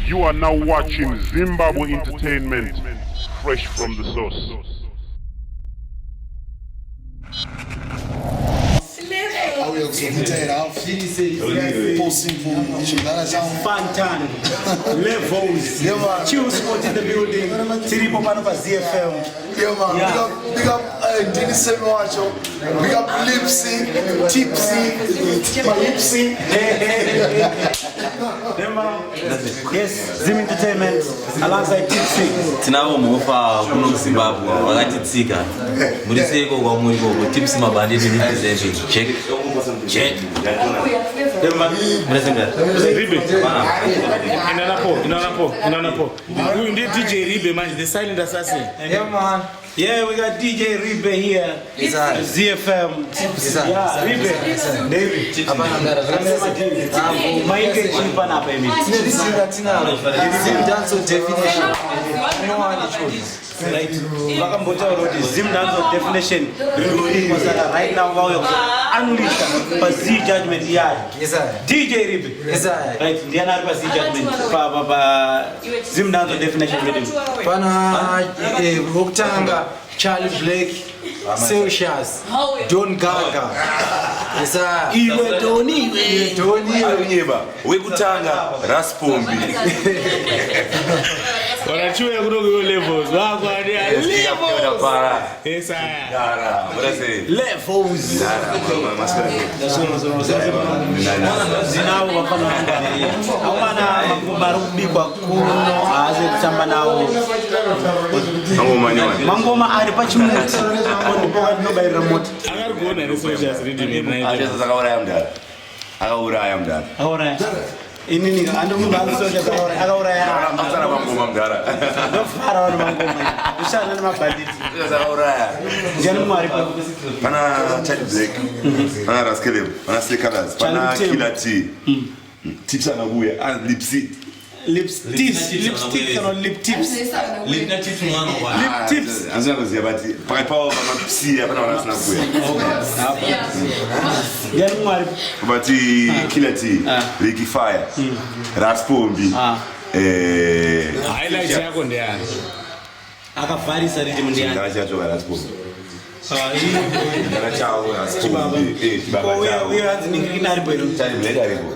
You are now watching Zimbabwe Entertainment, fresh from the source. Fantan, levels, Chill Sport in the building, Tiripo Manova ZFM. Big up Dennis Macho, big up Lipsy, Tipsy. Yes, Zim Entertainment, alongside Tipsy. Tinavo mufa kuno Zimbabwe wakatitsika muriseko kwamuriko Tipsy mabandi representing check Ribe inanapo huyu ndiye DJ Ribe man, the silent assassin. Yeah man. Yeah, we got DJ Ribe here. ZFM. Yeah, Ribe. David. Maike chipa na pemi. Zim dance definition. No one choose. Right. Vakambota already Zim dance definition. Right now we unleash for Z judgment here. Yes sir. DJ Ribe. Yes sir. Right. Ndiye na Z judgment pa Zim dance definition with him. Pana Hoktanga, Charlie Blake, Celsius, Don Gaga. Yes sir. Iwe Tony. Unyeba wekutanga Raspombi Wanachuya kutoka levels wako hadi levels. Yes Dara Levels. Zinao wafano hawana makubaru bigwa kuno aze kutamba nao mangoma ari pachimuti ndipo no by remote akarikuona researchers reading night. akauraya mudara ahora inini ando mbanzo ya akauraya akasara mangoma mudara ndo fara wana mangoma ushana na mabanditi akauraya njani mwari pana Charlie Blake, pana Raskelem, pana Slekalas, pana Killer T. Tips anabuya, Lipsy. lipstick or lip tips. Lip tips mwana kwa Lip tips. Anzana kuzia bati, pakaipa wa mama Psi, hapana wanasinabuya. Njani mwari Bati Killer T, Ricky Fire, Raspombi. Highlights yako ndiani. akavarisa ridi mundiani Ndaracha choka Raspombi. uyo hanzi ningirikina ari bwero Charlie Blake aripo.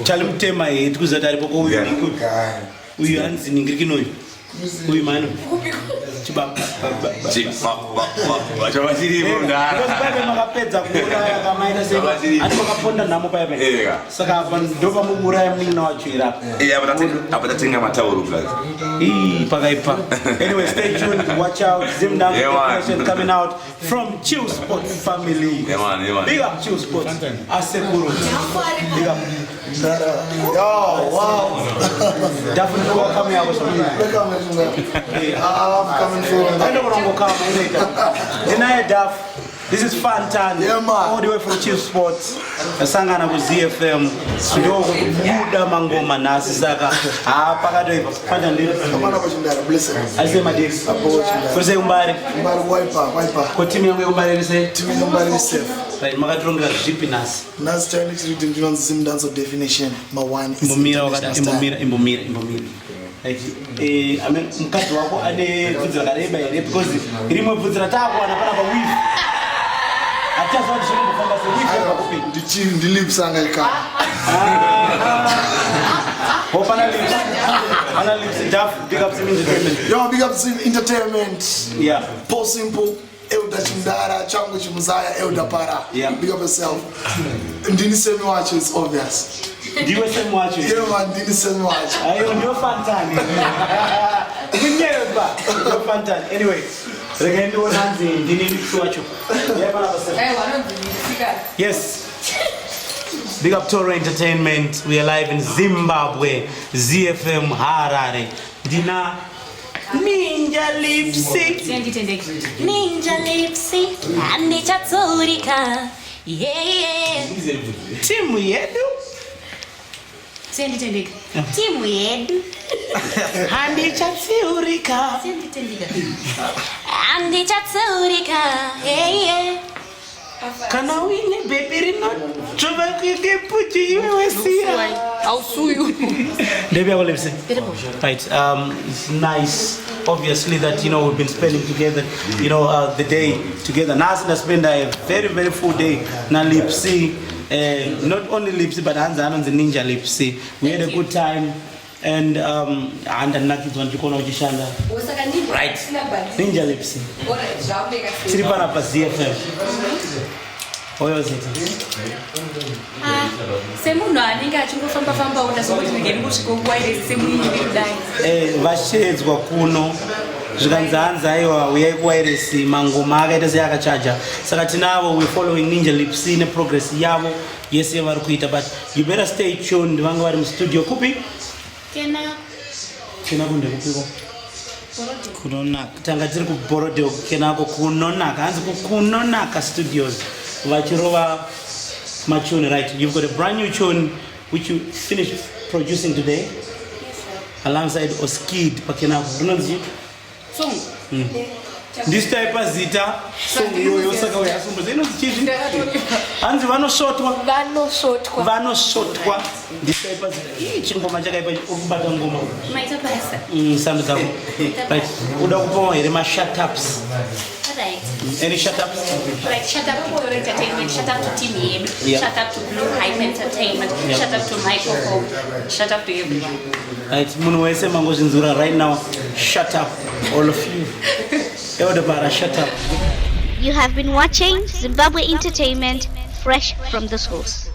chali mutema yetu kuzati aripo ko uyu hanzi ningirikina uyu mano chibaba Wachawachiripo mdara. because makapedza kuuraya kamaita sema ati makaponda nhamo paya paya saka apa ndopa muuraya muningina wachoira Apa tatenga matauro plus. pakaipa. Anyway, stay tuned, watch out. Zim Dance Definition coming out from Chill Sport family. Yeah man. Big up Chill Sport. Asekuru. Big up. Yo, wow. Definitely welcome here. I'm coming for I don't want to come. Deny Duff. This is Fantan. Yeah, man. All the way from Chill Sports. Sangana with ZFM. Ndo muda mangoma nasi saka. Pakado Fantan ndio. Kamana bashindara blessings. Alisema this. Kuse umbari. Mbari wiper. Kwa timu yangu umbari nise. Timu mbari safe. Right, makatronga zipi nasi. Nas challenge reading John Zim dance definition. Mawan is Imbomira wakati imbomira. Right. Amen mkati wako ade vunzira kareba ere because rimwe vunzira tako anapana kwa wifi. Acha sawa shirika kwamba sio wifi kwa kupi. Ndichi ndilipsanga ikama. Hopana lips. Ana lips Duff big up Zim Entertainment. Yo, big up Zim Entertainment. Yeah. Paul Simple. Elda Chindara, Changu Chimuzaya, Elda Para. Yeah. Big up yourself. Ndini semi watch is obvious. Ndiwe same watch. Yeah man, ndini semi watch. Ayo ndio Fantan. Kinyeba. Ndio Fantan. Anyway, regende wananzi ndini mswacho. Yeah bana basa. Yes. Big up Toro Entertainment. We are live in Zimbabwe. ZFM Harare. Dina Ninja Lipsy. Ninja Lipsy. Andichatsurika. Yeah. Timu yedu. Timu yedu. Andichatsurika. Andichatsurika. Yeah. Kana wine baby not Chuba can put you see. I'll sue you. Right. It's nice, obviously, that we've been spending together, the day together. Nas and spend a very, very full day. Na Lipsy, not only Lipsy, but Hansa and the Ninja Lipsy. We had a good time. And Nakit want to call Jishanda. Right. Ninja Lipsy. Tripana ZFM. Oyo zita. Semuno aninga chingofamba utasokuti ngeni kusvika kwaire semuini vashedzwa kuno zvikanzanza aiwa uyai kuwairesi mangoma akaita seakachaja saka tinavo we following Ninja Lipsy neprogress yavo yese yavari kuita, but you better stay tuned. Vange vari mustudio kupi kena kunde kupiko kunonaka tanga tiri kuborodeo kenako kunonaka hanzi kunonaka studios vachirova machune. Right, you've got a brand new tune which you finished producing today alongside Oskid pakenako unonzi song this type of zita song yoyo saka uyasumbuza inonzi chizvi hanzi vanosotwa this type of zita chingoma chakaipa ukubata ngoma maita basa sando dzavo. Right, uda kupawo here ma shut ups. Right. Any shut ups? Like shut up to Pure Entertainment, shut up to Team Yem, shut up to Blue Hype Entertainment, shut up to Michael Hope, shut up to everyone. Right, munhu wese mangozvinzura right now, shut up, all of you. Eodobara, shut up. You have been watching Zimbabwe Entertainment, fresh from the source.